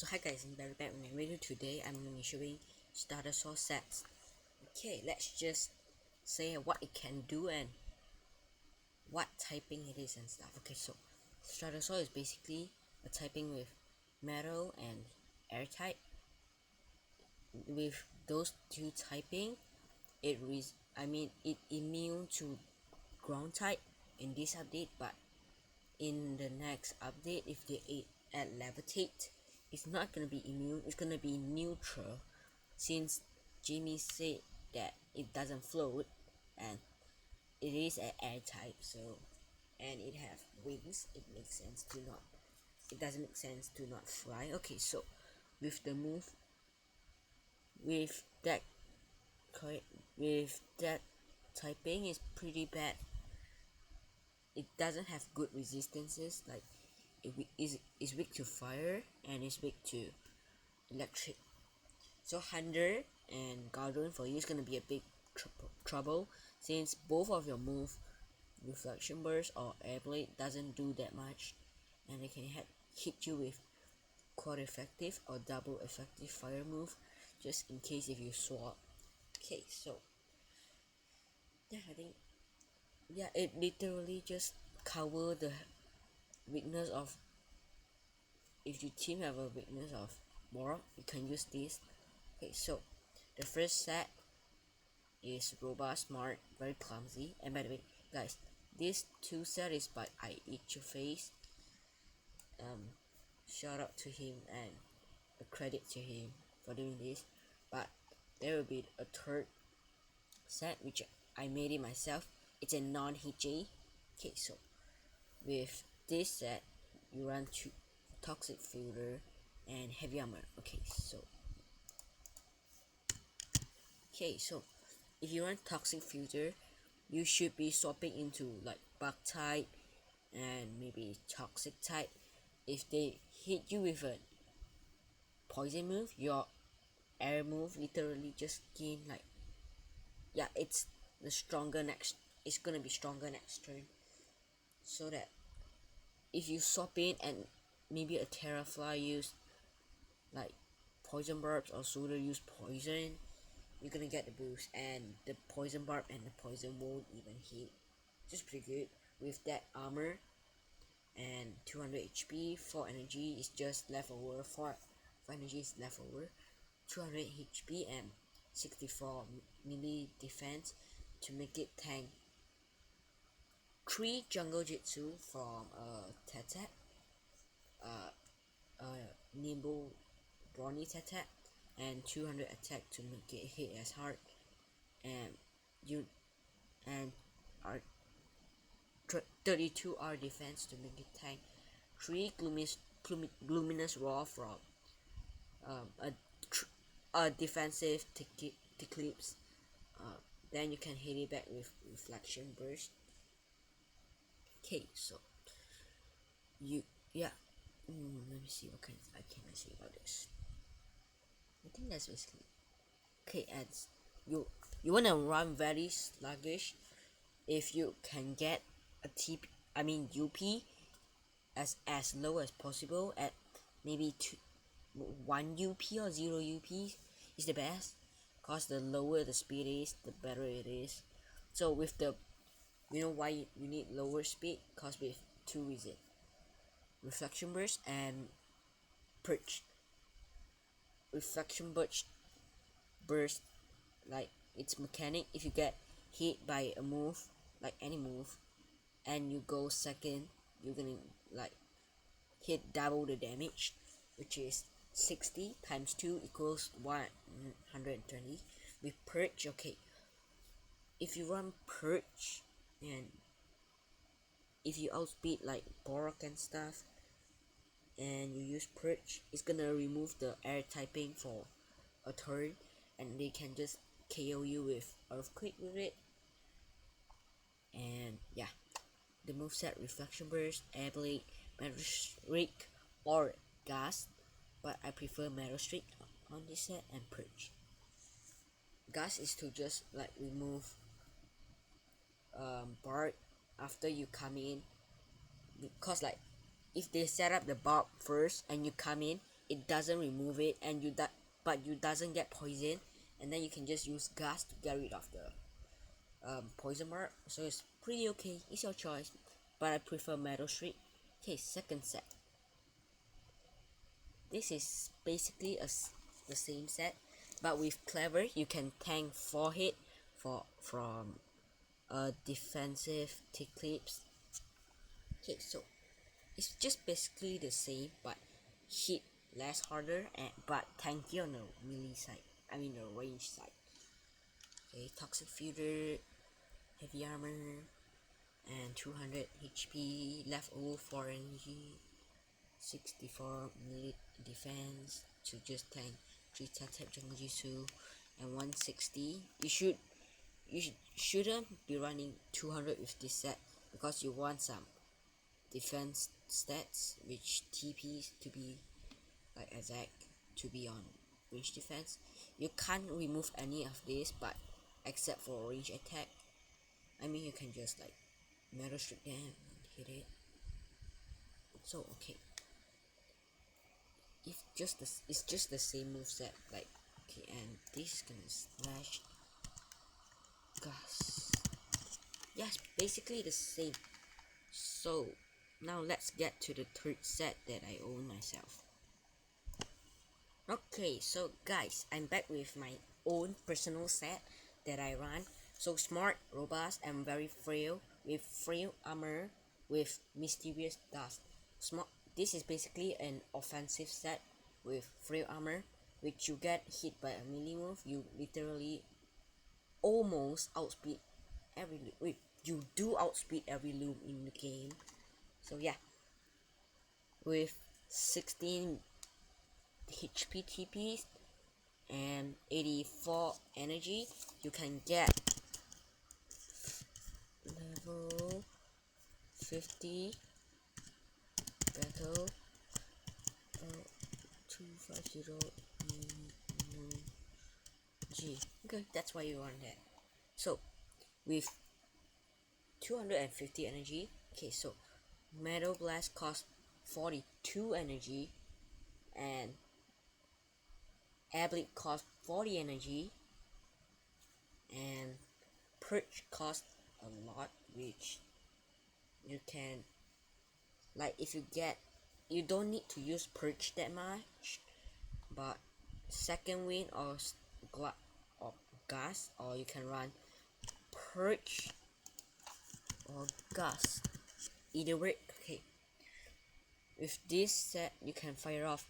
So hi guys, I'm very back with my video. Today I'm going to be showing Stratusaur sets. Okay, let's just say what it can do and what typing it is and stuff. Okay, so Stratusaur is basically a typing with metal and air type. With those two typing, it immune to ground type in this update, but in the next update, if they add levitate, it's not gonna be immune, it's gonna be neutral, since Jimmy said that it doesn't float and it is an air type. So, and it have wings, it doesn't make sense to not fly. Okay, so with the move, with that with that typing is pretty bad. It doesn't have good resistances, like is weak to fire and is weak to electric. So Hunter and Guardian for you is gonna be a big trouble, since both of your move, Reflection Burst or Air Blade, doesn't do that much, and it can hit you with quad effective or double effective fire move, just in case if you swap. Okay, so yeah, I think it literally just cover the weakness of, if your team have a weakness of Boarrok, you can use this. Okay, so the first set is robust, smart, very clumsy. And by the way, guys, this two set is by I Eat Your Face. Shout out to him and a credit to him for doing this. But there will be a third set which I made it myself. It's a non-HJ. Okay, so with this set, you run two toxic filter and heavy armor. Okay, so if you run toxic filter, you should be swapping into like bug type and maybe toxic type. If they hit you with a poison move, your air move literally just gain like, it's gonna be stronger next turn. So that if you swap in and maybe a Terrafly use like poison barbs or Soda use poison, you're gonna get the boost, and the poison barb and the poison won't even hit. Just pretty good. With that armor and 200 HP, 4 energy is just leftover, 4 energy is leftover, 200 HP and 64 melee defense to make it tank. 3 jungle jitsu from Tata, nimble brawny Tata, and 200 attack to make it hit as hard, and you and our 32 R defense to make it tank. 3 luminous raw from a defensive eclipse. Then you can hit it back with reflection burst. Okay, so let me see what I can say about this. I think that's basically okay. And you wanna run very sluggish. If you can get a UP as low as possible at maybe 1 UP or 0 UP is the best, cause the lower the speed is, the better it is. So with the, you know why you need lower speed? Cause with 2 reasons: reflection burst and perch. Reflection burst, like its mechanic, if you get hit by a move, like any move, and you go second, you're gonna like hit double the damage, which is 60 times 2 equals 120. With perch, okay, if you run perch and if you outspeed like Boarrok and stuff, and you use perch, it's gonna remove the air typing for a turn, and they can just KO you with earthquake with it. And the moveset: reflection burst, air blade, metal streak, or gas, but I prefer metal streak on this set, and perch. Gas is to just like remove bark after you come in, because like if they set up the barb first and you come in, it doesn't remove it, and but you doesn't get poison, and then you can just use gas to get rid of the poison mark. So it's pretty okay. It's your choice, but I prefer Metal Streak. Okay, second set. This is basically the same set, but with Clever you can tank 4 hit from a defensive tick clips. Okay, so it's just basically the same, but hit less harder but tanky on the melee side. I mean the range side. Okay, Toxic Feeder, heavy armor, and 200 HP, left over 4 energy, 64 melee defense to just tank 3 type jungle jutsu, and 160. Shouldn't be running 200 with this set because you want some defense stats, which TPs to be like exact to be on range defense. You can't remove any of this, but except for range attack. I mean, you can just like Metal Strike them and hit it. So okay, if it's just the same moveset. Like okay, and this is gonna slash gas. Yes, basically the same. So now let's get to the third set that I own myself. Okay, so guys, I'm back with my own personal set that I run. So smart, robust, and very frail, with frail armor with mysterious dust. This is basically an offensive set with frail armor, which you get hit by a melee move, you literally almost outspeed every wait, you do outspeed every loop in the game. So yeah, with 16 HP TPs and 84 energy, you can get level 50 battle 250 G. Okay, that's why you want that. So with 250 energy, okay, so Metal Blast costs 42 energy, and Air Blade costs 40 energy, and Purge costs a lot, which you can, like, if you get, you don't need to use Purge that much, but second wind or gas, or you can run Purge or gas, either way. Okay, with this set you can fire off,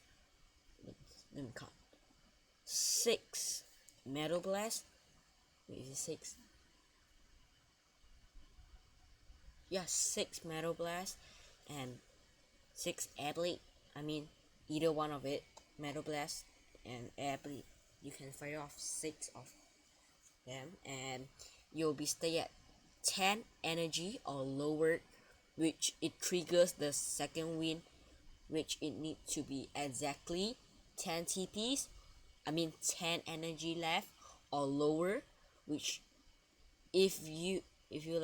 let me count, 6 Metal Blast. Wait, is it 6? Yeah, 6 Metal Blast and 6 Air Blade. I mean, either one of it, Metal Blast and Air Blade, you can fire off 6 of them, and you'll be stay at 10 energy or lower, which it triggers the second wind, which it needs to be exactly 10 TPs. I mean 10 energy left or lower, which if you if you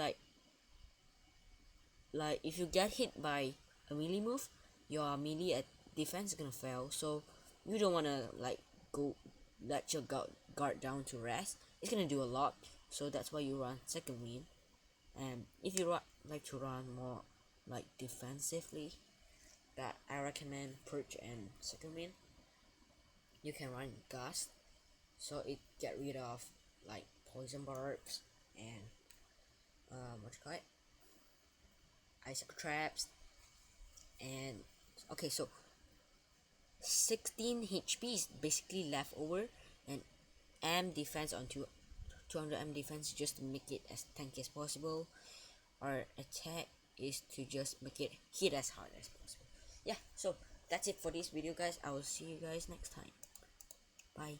get hit by a melee move, your melee at defense is gonna fail. So you don't wanna like go let your guard down to rest. It's gonna do a lot. So that's why you run second wind. And if you like to run more like defensively, that I recommend Purge and second wind. You can run Gust, so it get rid of like poison barbs and what you call it, icicle traps. And okay, so 16 HP is basically left over, and M defense on 200 M defense just to make it as tanky as possible. Or attack is to just make it hit as hard as possible. Yeah, so that's it for this video, guys. I will see you guys next time. Bye.